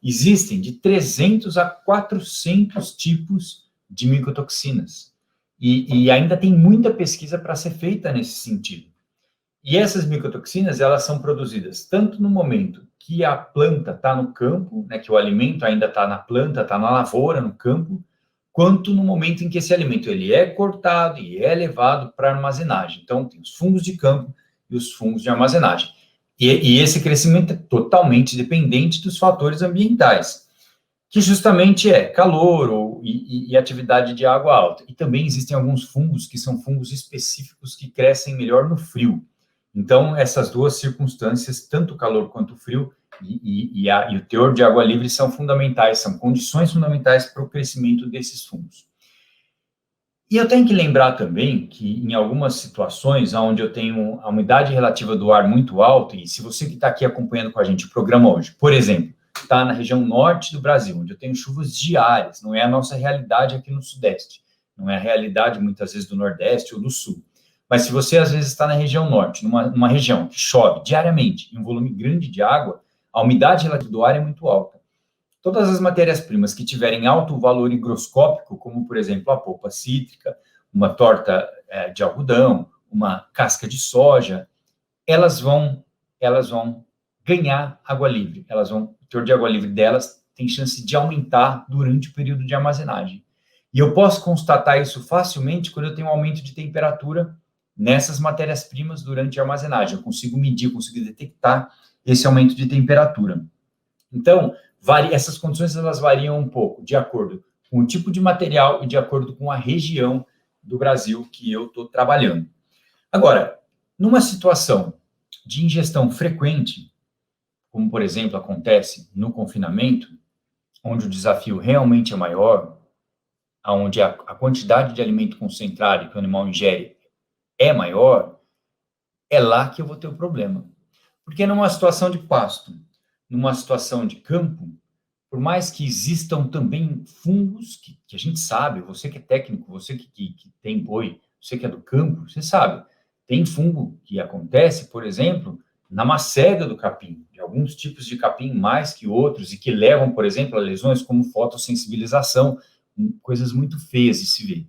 existem de 300 a 400 tipos de micotoxinas. E ainda tem muita pesquisa para ser feita nesse sentido. E essas micotoxinas, elas são produzidas tanto no momento que a planta está no campo, né, que o alimento ainda está na planta, está na lavoura, no campo, quanto no momento em que esse alimento ele é cortado e é levado para armazenagem. Então, tem os fungos de campo e os fungos de armazenagem. E esse crescimento é totalmente dependente dos fatores ambientais, que justamente é calor e atividade de água alta. E também existem alguns fungos que são fungos específicos que crescem melhor no frio. Então, essas duas circunstâncias, tanto o calor quanto o frio e o teor de água livre são fundamentais, são condições fundamentais para o crescimento desses fungos. E eu tenho que lembrar também que em algumas situações onde eu tenho a umidade relativa do ar muito alta, e se você que está aqui acompanhando com a gente o programa hoje, por exemplo, está na região norte do Brasil, onde eu tenho chuvas diárias, não é a nossa realidade aqui no Sudeste, não é a realidade muitas vezes do Nordeste ou do Sul. Mas se você às vezes está na região norte, numa região que chove diariamente, em um volume grande de água, a umidade relativa do ar é muito alta. Todas as matérias-primas que tiverem alto valor higroscópico, como, por exemplo, a polpa cítrica, uma torta de algodão, uma casca de soja, elas vão ganhar água livre. O teor de água livre delas tem chance de aumentar durante o período de armazenagem. E eu posso constatar isso facilmente quando eu tenho um aumento de temperatura nessas matérias-primas durante a armazenagem. Eu consigo medir, consigo detectar esse aumento de temperatura. Então, essas condições elas variam um pouco de acordo com o tipo de material e de acordo com a região do Brasil que eu estou trabalhando. Agora, numa situação de ingestão frequente, como, por exemplo, acontece no confinamento, onde o desafio realmente é maior, onde a quantidade de alimento concentrado que o animal ingere é maior, é lá que eu vou ter o problema. Porque numa situação de pasto, numa situação de campo, por mais que existam também fungos, que a gente sabe, você que é técnico, você que tem boi, você que é do campo, você sabe, tem fungo que acontece, por exemplo, na macega do capim, de alguns tipos de capim mais que outros, e que levam, por exemplo, a lesões como fotossensibilização, coisas muito feias de se ver.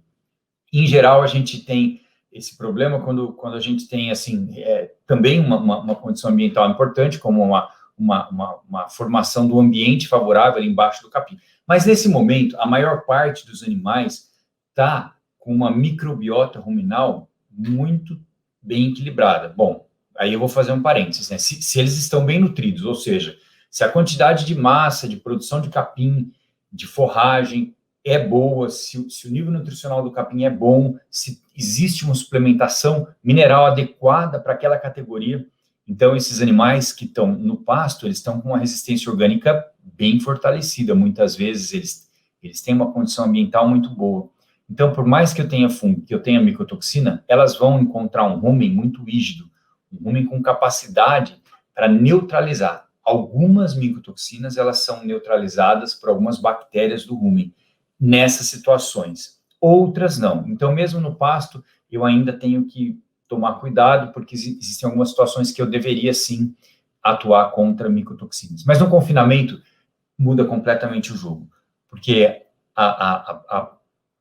Em geral, a gente tem esse problema quando a gente tem, assim, também uma condição ambiental importante, como uma formação do ambiente favorável ali embaixo do capim. Mas, nesse momento, a maior parte dos animais está com uma microbiota ruminal muito bem equilibrada. Bom, aí eu vou fazer um parênteses, né? Se eles estão bem nutridos, ou seja, se a quantidade de massa, de produção de capim, de forragem é boa, se o nível nutricional do capim é bom, se existe uma suplementação mineral adequada para aquela categoria, então esses animais que estão no pasto, eles estão com uma resistência orgânica bem fortalecida, muitas vezes eles têm uma condição ambiental muito boa. Então, por mais que eu tenha fungo, que eu tenha micotoxina, elas vão encontrar um rumen muito rígido, um rumen com capacidade para neutralizar. Algumas micotoxinas, elas são neutralizadas por algumas bactérias do rumen nessas situações. Outras não. Então, mesmo no pasto, eu ainda tenho que tomar cuidado, porque existem algumas situações que eu deveria, sim, atuar contra micotoxinas. Mas no confinamento, muda completamente o jogo, porque a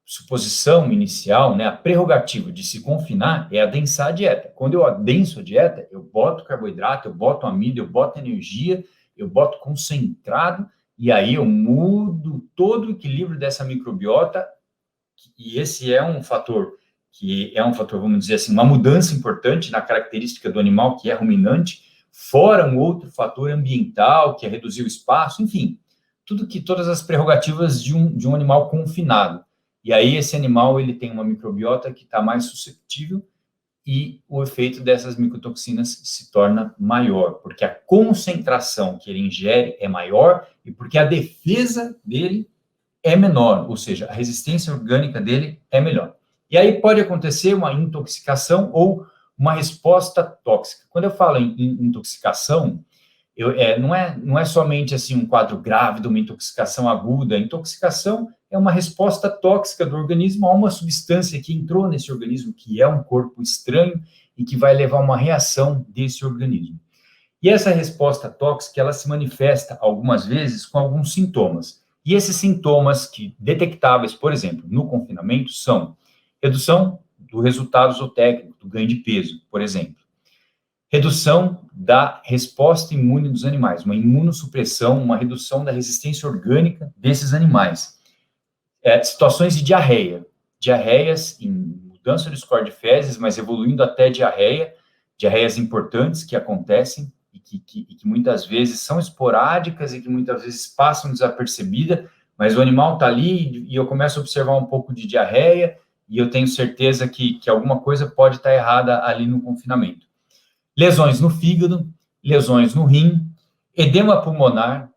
suposição inicial, né, a prerrogativa de se confinar é adensar a dieta. Quando eu adenso a dieta, eu boto carboidrato, eu boto amido, eu boto energia, eu boto concentrado, e aí eu mudo todo o equilíbrio dessa microbiota, e esse é um fator, vamos dizer assim, uma mudança importante na característica do animal que é ruminante, fora um outro fator ambiental, que é reduzir o espaço, enfim, todas as prerrogativas de um animal confinado. E aí esse animal, ele tem uma microbiota que está mais suscetível e o efeito dessas micotoxinas se torna maior, porque a concentração que ele ingere é maior e porque a defesa dele é menor, ou seja, a resistência orgânica dele é melhor. E aí pode acontecer uma intoxicação ou uma resposta tóxica. Quando eu falo em intoxicação, não é somente assim um quadro grave de uma intoxicação aguda. A intoxicação é uma resposta tóxica do organismo a uma substância que entrou nesse organismo, que é um corpo estranho e que vai levar a uma reação desse organismo. E essa resposta tóxica, ela se manifesta algumas vezes com alguns sintomas. E esses sintomas que detectáveis, por exemplo, no confinamento, são redução do resultado zootécnico, do ganho de peso, por exemplo. Redução da resposta imune dos animais, uma imunossupressão, uma redução da resistência orgânica desses animais. Situações de diarreia, diarreias em mudança do score de fezes, mas evoluindo até diarreias importantes que acontecem e que muitas vezes são esporádicas e que muitas vezes passam desapercebida, mas o animal está ali e eu começo a observar um pouco de diarreia e eu tenho certeza que alguma coisa pode estar errada ali no confinamento. Lesões no fígado, lesões no rim, edema pulmonar.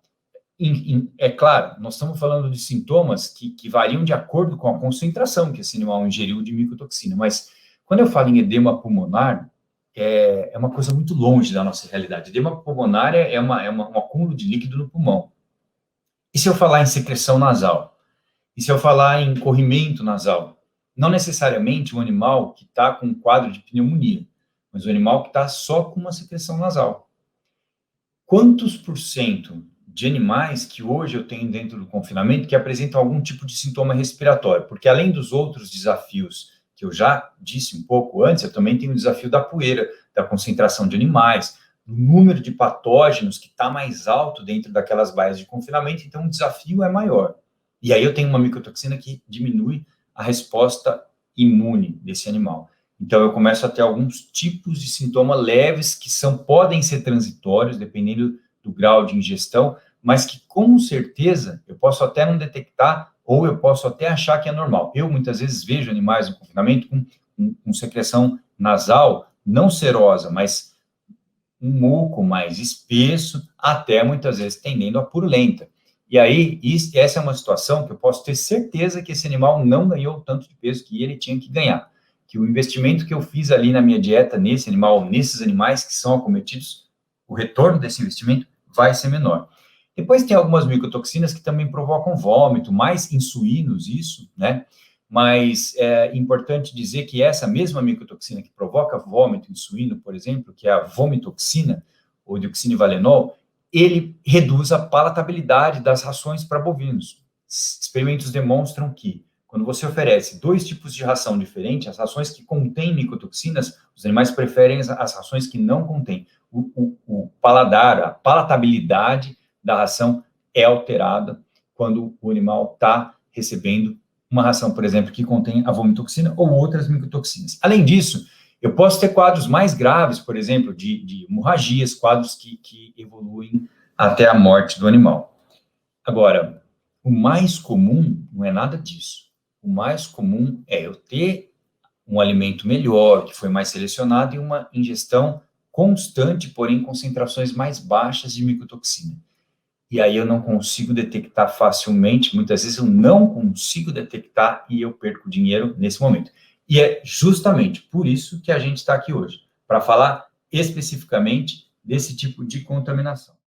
É claro, nós estamos falando de sintomas que variam de acordo com a concentração que esse animal ingeriu de micotoxina, mas quando eu falo em edema pulmonar, é uma coisa muito longe da nossa realidade. Edema pulmonar é um acúmulo de líquido no pulmão. E se eu falar em secreção nasal? E se eu falar em corrimento nasal? Não necessariamente um animal que está com um quadro de pneumonia, mas um animal que está só com uma secreção nasal. Quantos por cento de animais que hoje eu tenho dentro do confinamento que apresentam algum tipo de sintoma respiratório? Porque além dos outros desafios que eu já disse um pouco antes, eu também tenho o desafio da poeira, da concentração de animais, do número de patógenos que está mais alto dentro daquelas baias de confinamento, então o desafio é maior. E aí eu tenho uma micotoxina que diminui a resposta imune desse animal. Então, eu começo a ter alguns tipos de sintomas leves que podem ser transitórios, dependendo do grau de ingestão, mas que, com certeza, eu posso até não detectar ou eu posso até achar que é normal. Eu, muitas vezes, vejo animais no confinamento com secreção nasal, não serosa, mas um muco mais espesso, até, muitas vezes, tendendo a purulenta. E aí, essa é uma situação que eu posso ter certeza que esse animal não ganhou o tanto de peso que ele tinha que ganhar. Que o investimento que eu fiz ali na minha dieta, nesse animal, nesses animais que são acometidos, o retorno desse investimento vai ser menor. Depois tem algumas micotoxinas que também provocam vômito, mais em suínos isso, né? Mas é importante dizer que essa mesma micotoxina que provoca vômito em suíno, por exemplo, que é a vomitoxina, ou dioxinivalenol, ele reduz a palatabilidade das rações para bovinos. Experimentos demonstram que quando você oferece dois tipos de ração diferentes, as rações que contêm micotoxinas, os animais preferem as rações que não contêm. O paladar, a palatabilidade da ração é alterada quando o animal está recebendo uma ração, por exemplo, que contém a vomitoxina ou outras micotoxinas. Além disso, eu posso ter quadros mais graves, por exemplo, de hemorragias, quadros que evoluem até a morte do animal. Agora, o mais comum não é nada disso. O mais comum é eu ter um alimento melhor, que foi mais selecionado, e uma ingestão constante, porém concentrações mais baixas de micotoxina. E aí eu não consigo detectar facilmente, muitas vezes eu não consigo detectar e eu perco dinheiro nesse momento. E é justamente por isso que a gente está aqui hoje, para falar especificamente desse tipo de contaminação.